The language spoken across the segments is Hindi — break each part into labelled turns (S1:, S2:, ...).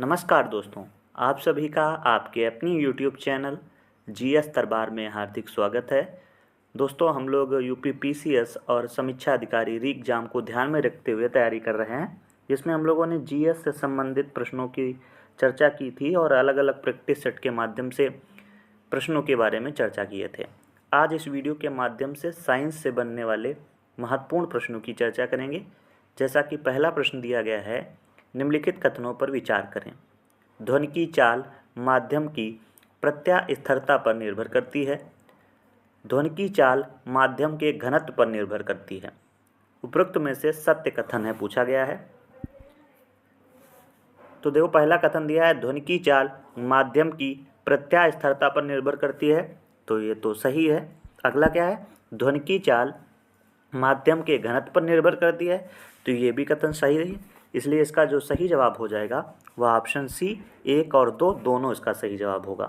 S1: नमस्कार दोस्तों, आप सभी का आपके अपनी YouTube चैनल जीएस दरबार में हार्दिक स्वागत है। दोस्तों, हम लोग यूपी पीसीएस और समीक्षा अधिकारी री एग्ज़ाम को ध्यान में रखते हुए तैयारी कर रहे हैं, जिसमें हम लोगों ने जीएस से संबंधित प्रश्नों की चर्चा की थी और अलग अलग प्रैक्टिस सेट के माध्यम से प्रश्नों के बारे में चर्चा किए थे। आज इस वीडियो के माध्यम से साइंस से बनने वाले महत्वपूर्ण प्रश्नों की चर्चा करेंगे। जैसा कि पहला प्रश्न दिया गया है, निम्नलिखित कथनों पर विचार करें। ध्वनि की चाल माध्यम की प्रत्यास्थता पर निर्भर करती है। ध्वनि की चाल माध्यम के घनत्व पर निर्भर करती है। उपरोक्त में से सत्य कथन है पूछा गया है। तो देखो, पहला कथन दिया है ध्वनि की चाल माध्यम की प्रत्यास्थता पर निर्भर करती है, तो ये तो सही है। अगला क्या है, ध्वनि की चाल माध्यम के घनत्व पर निर्भर करती है, तो ये भी कथन सही है। इसलिए इसका जो सही जवाब हो जाएगा वह ऑप्शन सी 1 और 2 दोनों इसका सही जवाब होगा।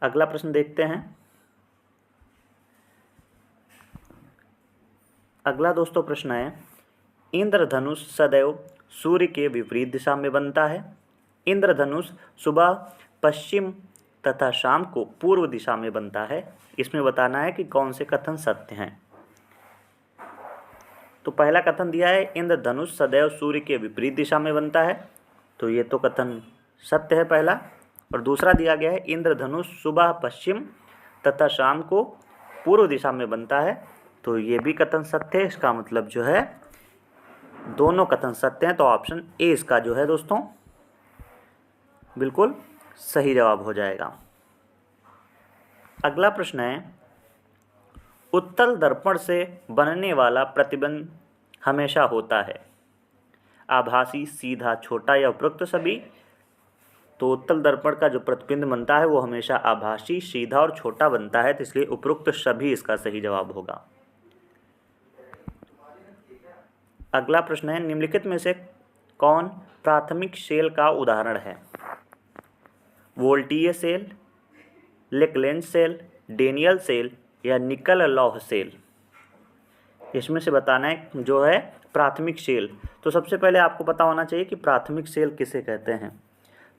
S1: अगला प्रश्न देखते हैं। अगला दोस्तों प्रश्न है, इंद्रधनुष सदैव सूर्य के विपरीत दिशा में बनता है। इंद्रधनुष सुबह पश्चिम तथा शाम को पूर्व दिशा में बनता है। इसमें बताना है कि कौन से कथन सत्य हैं। तो पहला कथन दिया है इंद्रधनुष सदैव सूर्य के विपरीत दिशा में बनता है, तो ये तो कथन सत्य है पहला। और दूसरा दिया गया है इंद्रधनुष सुबह पश्चिम तथा शाम को पूर्व दिशा में बनता है, तो ये भी कथन सत्य है। इसका मतलब जो है दोनों कथन सत्य हैं, तो ऑप्शन ए इसका जो है दोस्तों बिल्कुल सही जवाब हो जाएगा। अगला प्रश्न है, उत्तल दर्पण से बनने वाला प्रतिबिंब हमेशा होता है आभासी, सीधा, छोटा या उपरोक्त सभी। तो उत्तल दर्पण का जो प्रतिबिंब बनता है वो हमेशा आभासी, सीधा और छोटा बनता है, तो इसलिए उपरोक्त सभी इसका सही जवाब होगा। अगला प्रश्न है, निम्नलिखित में से कौन प्राथमिक सेल का उदाहरण है। वोल्टीय सेल, लेकलेंज सेल, डेनियल सेल या निकल लौह सेल। इसमें से बताना है जो है प्राथमिक सेल। तो सबसे पहले आपको पता होना चाहिए कि प्राथमिक सेल किसे कहते हैं।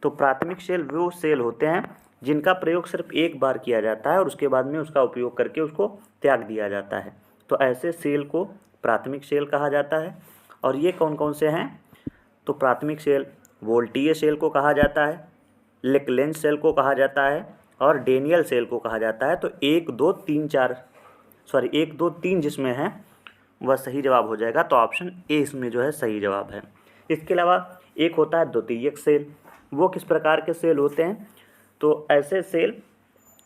S1: तो प्राथमिक सेल वो सेल होते हैं जिनका प्रयोग सिर्फ एक बार किया जाता है और उसके बाद में उसका उपयोग करके उसको त्याग दिया जाता है, तो ऐसे सेल को प्राथमिक सेल कहा जाता है। और ये कौन कौन से हैं, तो प्राथमिक सेल वोल्टीय सेल को कहा जाता है, लेकलेंज सेल को कहा जाता है और डेनियल सेल को कहा जाता है। तो 1 2 3 जिसमें है वह सही जवाब हो जाएगा, तो ऑप्शन ए इसमें जो है सही जवाब है। इसके अलावा एक होता है द्वितीयक सेल। वो किस प्रकार के सेल होते हैं, तो ऐसे सेल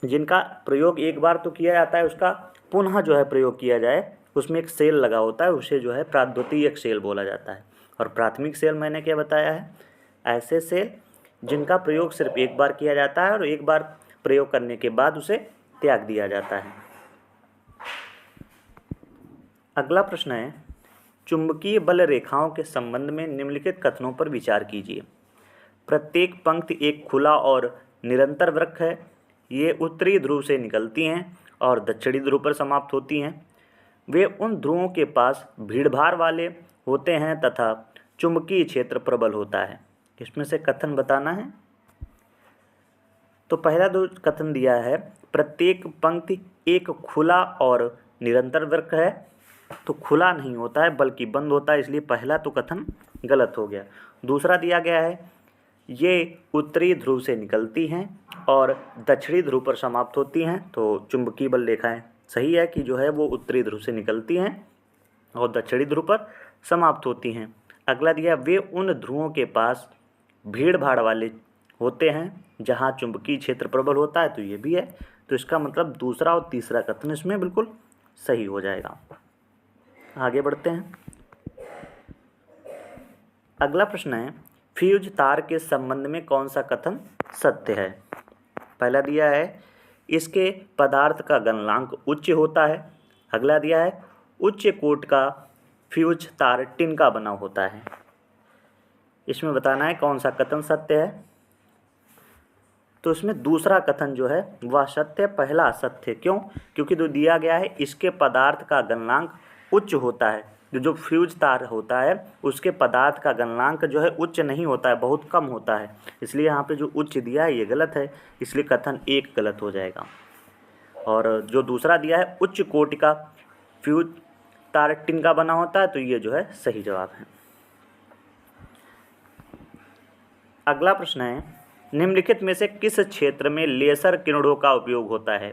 S1: जिनका प्रयोग एक बार तो किया जाता है, उसका पुनः जो है प्रयोग किया जाए, उसमें एक सेल लगा होता है, उसे जो है द्वितीयक सेल बोला जाता है। और प्राथमिक सेल मैंने क्या बताया है, ऐसे सेल जिनका प्रयोग सिर्फ एक बार किया जाता है और एक बार प्रयोग करने के बाद उसे त्याग दिया जाता है। अगला प्रश्न है, चुंबकीय बल रेखाओं के संबंध में निम्नलिखित कथनों पर विचार कीजिए। प्रत्येक पंक्ति एक खुला और निरंतर वृत्त है। ये उत्तरी ध्रुव से निकलती हैं और दक्षिणी ध्रुव पर समाप्त होती हैं। वे उन ध्रुवों के पास भीड़भाड़ वाले होते हैं तथा चुंबकीय क्षेत्र प्रबल होता है। इसमें से कथन बताना है। तो पहला जो कथन दिया है, प्रत्येक पंक्ति एक खुला और निरंतर वृत्त है, तो खुला नहीं होता है बल्कि बंद होता है, इसलिए पहला तो कथन गलत हो गया। दूसरा दिया गया है, ये उत्तरी ध्रुव से निकलती हैं और दक्षिणी ध्रुव पर समाप्त होती हैं, तो चुंबकीय बल रेखाएं सही है कि जो है वो उत्तरी ध्रुव से निकलती हैं और दक्षिणी ध्रुव पर समाप्त होती हैं। अगला दिया, वे उन ध्रुवों के पास भीड़ भाड़ वाले होते हैं जहाँ चुंबकीय क्षेत्र प्रबल होता है, तो ये भी है। तो इसका मतलब दूसरा और तीसरा कथन इसमें बिल्कुल सही हो जाएगा। आगे बढ़ते हैं। अगला प्रश्न है, फ्यूज तार के संबंध में कौन सा कथन सत्य है। पहला दिया है, इसके पदार्थ का गलनांक उच्च होता है। अगला दिया है, उच्च कोट का फ्यूज तार टिन का बना होता है। इसमें बताना है कौन सा कथन सत्य है। तो इसमें दूसरा कथन जो है वह सत्य, पहला असत्य। क्यों? क्योंकि जो दिया गया है इसके पदार्थ का गलनांक उच्च होता है, जो फ्यूज तार होता है उसके पदार्थ का गलनांक जो है उच्च नहीं होता है, बहुत कम होता है, इसलिए यहाँ पे जो उच्च दिया है ये गलत है, इसलिए कथन एक गलत हो जाएगा। और जो दूसरा दिया है उच्च कोटि का फ्यूज तार टिन का बना होता है, तो ये जो है सही जवाब है। अगला प्रश्न है, निम्नलिखित में से किस क्षेत्र में लेजर किरणों का उपयोग होता है?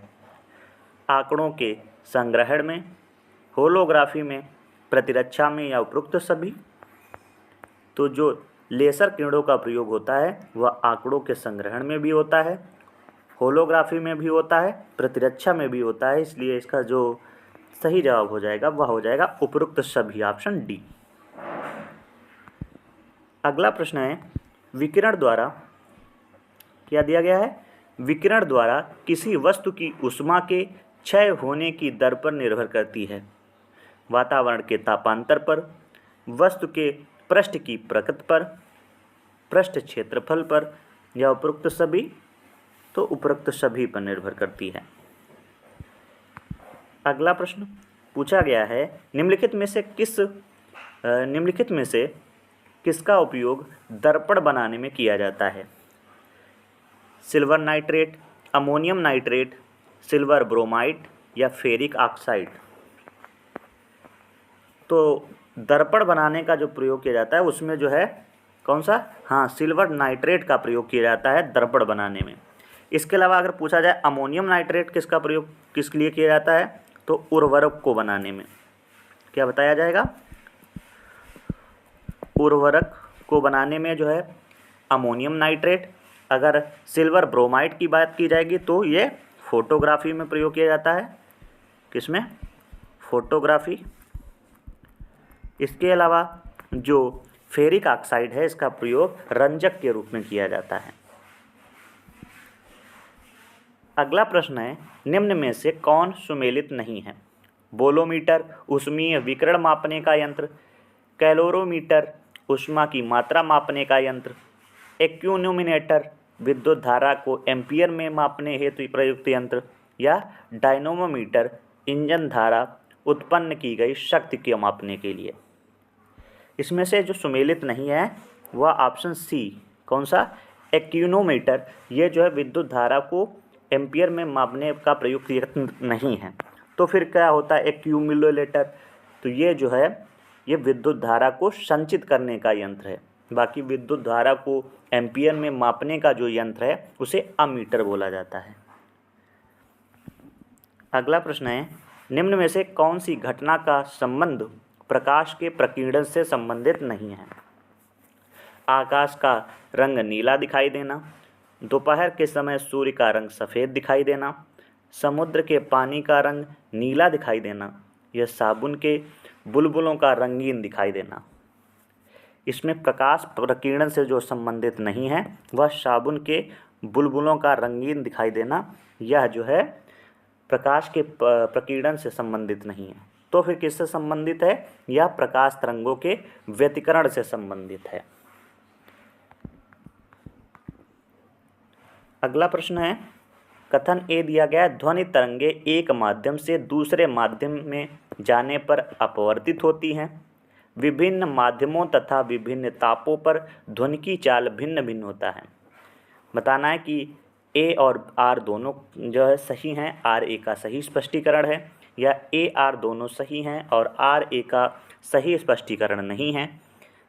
S1: आंकड़ों के संग्रहण में, होलोग्राफी में, प्रतिरक्षा में या उपरोक्त सभी? तो जो लेजर किरणों का प्रयोग होता है वह आंकड़ों के संग्रहण में भी होता है, होलोग्राफी में भी होता है, प्रतिरक्षा में भी होता है, इसलिए इसका जो सही जवाब हो जाएगा वह हो जाएगा उपरोक्त सभी, ऑप्शन डी। अगला प्रश्न है, विकिरण द्वारा क्या दिया गया है? विकिरण द्वारा किसी वस्तु की ऊष्मा के क्षय होने की दर पर निर्भर करती है। वातावरण के तापांतर पर, वस्तु के पृष्ठ की प्रकृति पर, पृष्ठ क्षेत्रफल पर या उपरोक्त सभी? तो उपरोक्त सभी पर निर्भर करती है। अगला प्रश्न पूछा गया है, निम्नलिखित में से किसका उपयोग दर्पण बनाने में किया जाता है? Silver nitrate, ammonium nitrate, silver bromide या फेरिक ऑक्साइड? तो दर्पण बनाने का जो प्रयोग किया जाता है उसमें जो है कौन सा? हाँ, सिल्वर नाइट्रेट का प्रयोग किया जाता है दर्पण बनाने में। इसके अलावा अगर पूछा जाए अमोनियम नाइट्रेट किसका प्रयोग किस लिए किया जाता है, तो उर्वरक को बनाने में। क्या बताया जाएगा? उर्वरक को बनाने में जो है अमोनियम नाइट्रेट। अगर सिल्वर ब्रोमाइड की बात की जाएगी तो ये फोटोग्राफी में प्रयोग किया जाता है। किसमें? फोटोग्राफी। इसके अलावा जो फेरिक ऑक्साइड है इसका प्रयोग रंजक के रूप में किया जाता है। अगला प्रश्न है, निम्न में से कौन सुमेलित नहीं है? बोलोमीटर, ऊष्मीय विकिरण मापने का यंत्र, कैलोरीमीटर, ऊष्मा की मात्रा मापने का यंत्र, एक्यूनोमीटर, विद्युत धारा को एम्पियर में मापने हेतु प्रयुक्त यंत्र, या डायनोमोमीटर, इंजन धारा उत्पन्न की गई शक्ति को मापने के लिए। इसमें से जो सुमेलित नहीं है वह ऑप्शन सी, कौन सा? एक्यूनोमीटर। ये जो है विद्युत धारा को एम्पियर में मापने का प्रयुक्त यंत्र नहीं है। तो फिर क्या होता है? एक्यूमुलेटर। तो ये जो है ये विद्युत धारा को संचित करने का यंत्र है। बाकी विद्युत धारा को एम्पियर में मापने का जो यंत्र है उसे अमीटर बोला जाता है। अगला प्रश्न है, निम्न में से कौन सी घटना का संबंध प्रकाश के प्रकीर्णन से संबंधित नहीं है? आकाश का रंग नीला दिखाई देना, दोपहर के समय सूर्य का रंग सफ़ेद दिखाई देना, समुद्र के पानी का रंग नीला दिखाई देना, या साबुन के बुलबुलों का रंगीन दिखाई देना। इसमें प्रकाश प्रकीर्णन से जो संबंधित नहीं है वह साबुन के बुलबुलों का रंगीन दिखाई देना, यह जो है प्रकाश के प्रकीर्णन से संबंधित नहीं है। तो फिर किससे संबंधित है? यह प्रकाश तरंगों के व्यतिकरण से संबंधित है। अगला प्रश्न है, कथन ए दिया गया, ध्वनि तरंगे एक माध्यम से दूसरे माध्यम में जाने पर अपवर्तित होती हैं। विभिन्न माध्यमों तथा विभिन्न तापों पर ध्वनि की चाल भिन्न भिन्न होता है। बताना है कि ए और आर दोनों जो है सही हैं, आर ए का सही स्पष्टीकरण है, या ए आर दोनों सही हैं और आर ए का सही स्पष्टीकरण नहीं है,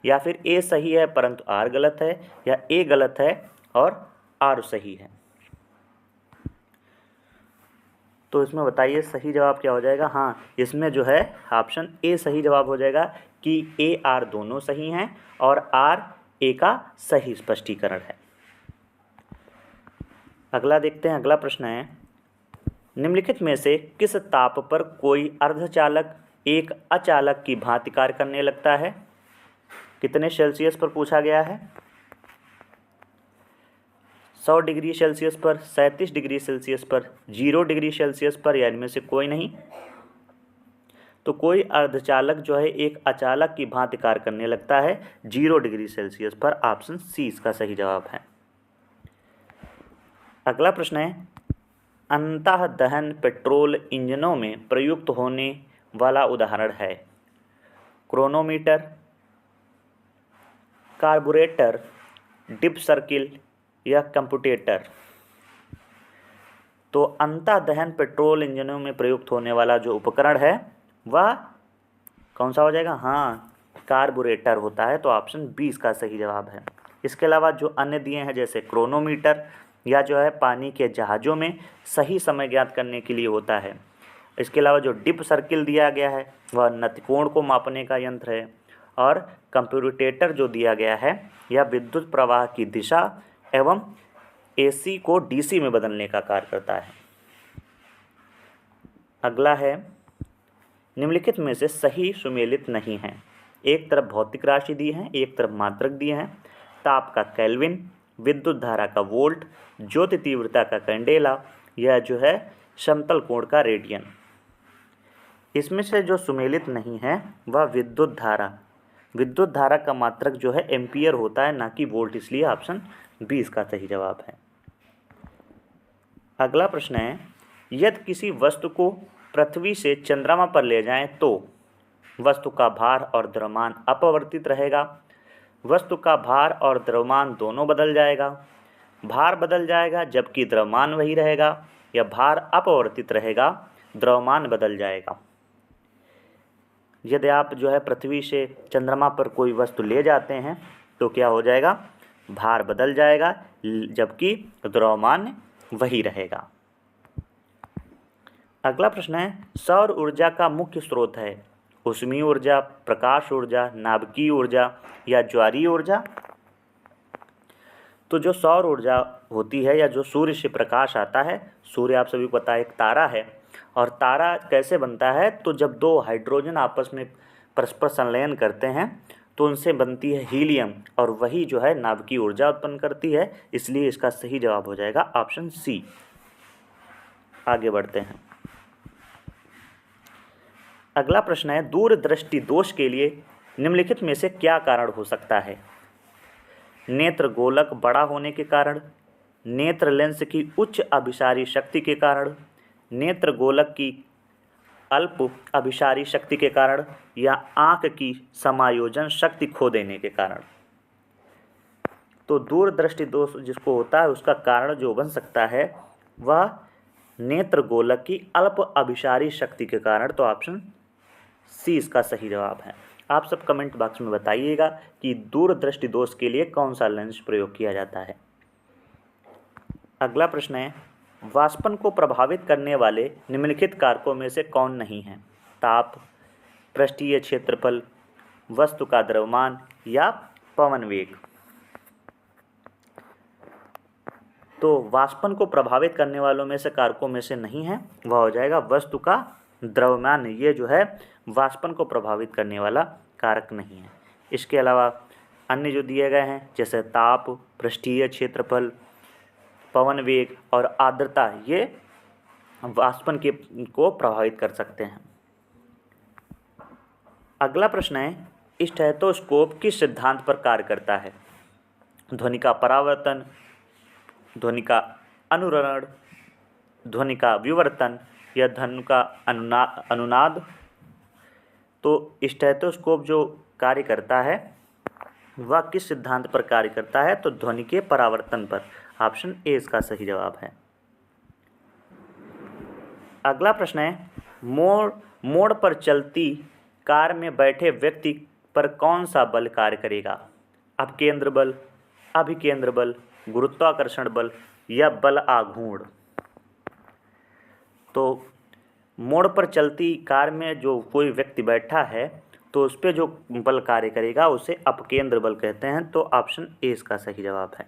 S1: या फिर ए सही है परंतु आर गलत है, या ए गलत है और आर सही है। तो इसमें बताइए सही जवाब क्या हो जाएगा? हाँ, इसमें जो है ऑप्शन ए सही जवाब हो जाएगा कि ए आर दोनों सही हैं और आर ए का सही स्पष्टीकरण है। अगला देखते हैं। अगला प्रश्न है, निम्नलिखित में से किस ताप पर कोई अर्धचालक एक अचालक की भांति कार्य करने लगता है? कितने सेल्सियस पर पूछा गया है? 100 डिग्री सेल्सियस पर, 37 डिग्री सेल्सियस पर, 0 डिग्री सेल्सियस पर, या इनमें से कोई नहीं। तो कोई अर्धचालक जो है एक अचालक की भांति कार्य करने लगता है 0 डिग्री सेल्सियस पर। ऑप्शन सी इसका सही जवाब है। अगला प्रश्न है, अंतः दहन पेट्रोल इंजनों में प्रयुक्त होने वाला उदाहरण है। क्रोनोमीटर, कार्बोरेटर, डिप सर्किल या कंप्यूटेटर। तो अंतः दहन पेट्रोल इंजनों में प्रयुक्त होने वाला जो उपकरण है वह कौन सा हो जाएगा? हाँ, कार्बोरेटर होता है। तो ऑप्शन 20 का सही जवाब है। इसके अलावा जो अन्य दिए हैं जैसे क्रोनोमीटर या जो है पानी के जहाज़ों में सही समय ज्ञात करने के लिए होता है। इसके अलावा जो डिप सर्किल दिया गया है वह नतिकोण को मापने का यंत्र है। और कंप्यूटेटर जो दिया गया है यह विद्युत प्रवाह की दिशा एवं AC को DC में बदलने का कार्य करता है। अगला है, निम्नलिखित में से सही सुमेलित नहीं है। एक तरफ भौतिक राशि दी है, एक तरफ मात्रक दिए हैं। ताप का केल्विन, विद्युत धारा का वोल्ट, ज्योति तीव्रता का कैंडेला या जो है समतल कोण का रेडियन। इसमें से जो सुमेलित नहीं है वह विद्युत धारा का मात्रक जो है एम्पियर होता है, ना कि वोल्ट, इसलिए ऑप्शन 20 का सही जवाब है। अगला प्रश्न है, यदि किसी वस्तु को पृथ्वी से चंद्रमा पर ले जाएं तो वस्तु का भार और द्रव्यमान अपरिवर्तित रहेगा, वस्तु का भार और द्रव्यमान दोनों बदल जाएगा, भार बदल जाएगा जबकि द्रव्यमान वही रहेगा, या भार अपरिवर्तित रहेगा, द्रव्यमान बदल जाएगा। यदि आप जो है पृथ्वी से चंद्रमा पर कोई वस्तु ले जाते हैं तो क्या हो जाएगा? भार बदल जाएगा जबकि द्रव्यमान वही रहेगा। अगला प्रश्न है, सौर ऊर्जा का मुख्य स्रोत है ऊष्मीय ऊर्जा, प्रकाश ऊर्जा, नाभिकीय ऊर्जा या ज्वारीय ऊर्जा। तो जो सौर ऊर्जा होती है या जो सूर्य से प्रकाश आता है, सूर्य आप सभी को पता है एक तारा है, और तारा कैसे बनता है? तो जब दो हाइड्रोजन आपस में परस्पर संलयन करते हैं तो उनसे बनती है हीलियम, और वही जो है नाभिकीय ऊर्जा उत्पन्न करती है। इसलिए इसका सही जवाब हो जाएगा ऑप्शन सी। आगे बढ़ते हैं। अगला प्रश्न है, दूरदृष्टि दोष के लिए निम्नलिखित में से क्या कारण हो सकता है? नेत्र गोलक बड़ा होने के कारण, नेत्र लेंस की उच्च अभिसारी शक्ति के कारण, नेत्र गोलक की अल्प अभिसारी शक्ति के कारण, या आँख की समायोजन शक्ति खो देने के कारण। तो दूरदृष्टि दोष जिसको होता है उसका कारण जो बन सकता है वह नेत्र गोलक की अल्प अभिसारी शक्ति के कारण। तो ऑप्शन सी इसका सही जवाब है। आप सब कमेंट बॉक्स में बताइएगा कि दूरदृष्टि दोष के लिए कौन सा लेंस प्रयोग किया जाता है। अगला प्रश्न है, वाष्पन को प्रभावित करने वाले निम्नलिखित कारकों में से कौन नहीं है? ताप, पृष्ठीय क्षेत्रफल, वस्तु का द्रव्यमान या पवन वेग। तो वाष्पन को प्रभावित करने वालों में से कारकों में से नहीं है, वह हो जाएगा वस्तु का द्रव्यमान। ये जो है वाष्पन को प्रभावित करने वाला कारक नहीं है। इसके अलावा अन्य जो दिए गए हैं जैसे ताप, पृष्ठीय क्षेत्रफल, पवन वेग और आर्द्रता, ये वाष्पन को प्रभावित कर सकते हैं। अगला प्रश्न है, स्टेथोस्कोप किस सिद्धांत पर कार्य करता है? ध्वनि का परावर्तन, ध्वनि का अनुरणन, ध्वनि का विवर्तन या ध्वनि का अनुनाद। तो स्टेथोस्कोप जो कार्य करता है वह किस सिद्धांत पर कार्य करता है? तो ध्वनि के परावर्तन पर। ऑप्शन ए इसका सही जवाब है। अगला प्रश्न है, मोड़ पर चलती कार में बैठे व्यक्ति पर कौन सा बल कार्य करेगा? अपकेंद्र बल, अभिकेंद्र बल, गुरुत्वाकर्षण बल या बल आघूर्ण। तो मोड़ पर चलती कार में जो कोई व्यक्ति बैठा है तो उस पर जो बल कार्य करेगा उसे अपकेंद्र बल कहते हैं। तो ऑप्शन ए इसका सही जवाब है।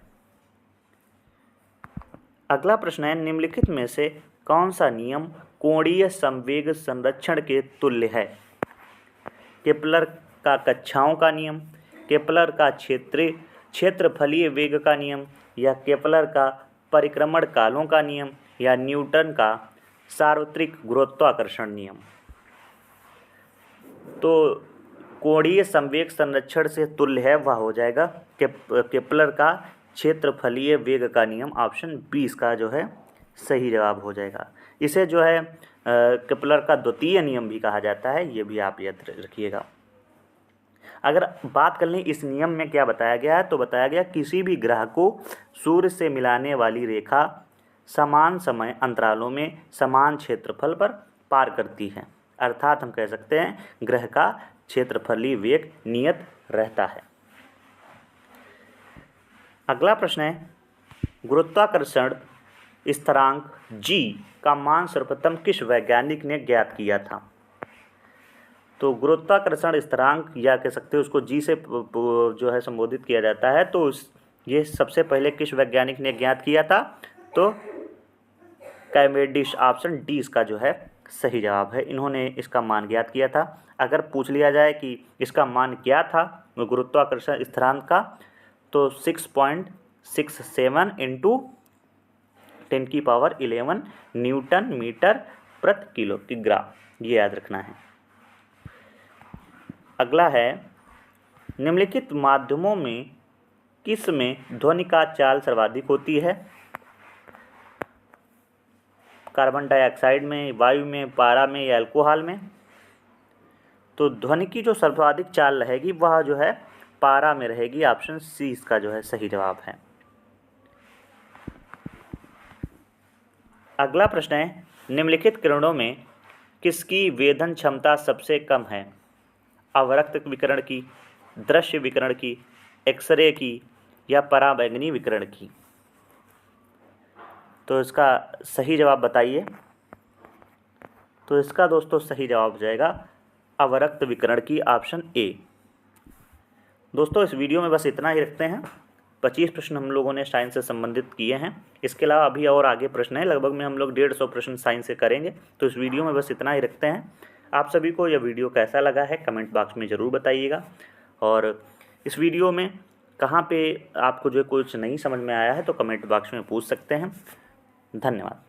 S1: अगला प्रश्न है, निम्नलिखित में से कौन सा नियम कोणीय संवेग संरक्षण के तुल्य है? केपलर का कक्षाओं का नियम, केपलर का क्षेत्रफलीय वेग का नियम, या केपलर का परिक्रमण कालों का नियम, या न्यूटन का सार्वत्रिक गुरुत्वाकर्षण नियम। तो कोणीय संवेग संरक्षण से तुल्य है वह हो जाएगा केपलर का क्षेत्रफलीय वेग का नियम। ऑप्शन 20 का जो है सही जवाब हो जाएगा। इसे जो है केपलर का द्वितीय नियम भी कहा जाता है, ये भी आप याद रखिएगा। अगर बात कर लें इस नियम में क्या बताया गया है, तो बताया गया किसी भी ग्रह को सूर्य से मिलाने वाली रेखा समान समय अंतरालों में समान क्षेत्रफल पर पार करती है। अर्थात हम कह सकते हैं ग्रह का क्षेत्रफलीय वेग नियत रहता है। अगला प्रश्न है, गुरुत्वाकर्षण स्थिरांक g का मान सर्वप्रथम किस वैज्ञानिक ने ज्ञात किया था? तो गुरुत्वाकर्षण स्थिरांक या कह सकते हो उसको g से जो है संबोधित किया जाता है, तो ये सबसे पहले किस वैज्ञानिक ने ज्ञात किया था? तो कैवेंडिश, ऑप्शन डी इसका जो है सही जवाब है। इन्होंने इसका मान ज्ञात किया था। अगर पूछ लिया जाए कि इसका मान क्या था गुरुत्वाकर्षण स्थिरांक का, तो 6.67 इंटू 10⁻11 न्यूटन मीटर प्रति किलोग्राम, ये याद रखना है। अगला है, निम्नलिखित माध्यमों में किस में ध्वनि का चाल सर्वाधिक होती है? कार्बन डाइऑक्साइड में, वायु में, पारा में या अल्कोहल में? तो ध्वनि की जो सर्वाधिक चाल रहेगी वह जो है पारा में रहेगी। ऑप्शन सी इसका जो है सही जवाब है। अगला प्रश्न है, निम्नलिखित किरणों में किसकी वेधन क्षमता सबसे कम है? अवरक्त विकिरण की, दृश्य विकिरण की, एक्सरे की या पराबैंगनी विकिरण की? तो इसका सही जवाब बताइए। तो इसका दोस्तों सही जवाब हो जाएगा अवरक्त विकिरण की, ऑप्शन ए। दोस्तों इस वीडियो में बस इतना ही रखते हैं। 25 प्रश्न हम लोगों ने साइंस से संबंधित किए हैं। इसके अलावा अभी और आगे प्रश्न है, लगभग में हम लोग 150 प्रश्न साइंस से करेंगे। तो इस वीडियो में बस इतना ही रखते हैं। आप सभी को यह वीडियो कैसा लगा है कमेंट बॉक्स में ज़रूर बताइएगा। और इस वीडियो में कहाँ पे आपको जो कुछ नहीं समझ में आया है तो कमेंट बॉक्स में पूछ सकते हैं। धन्यवाद।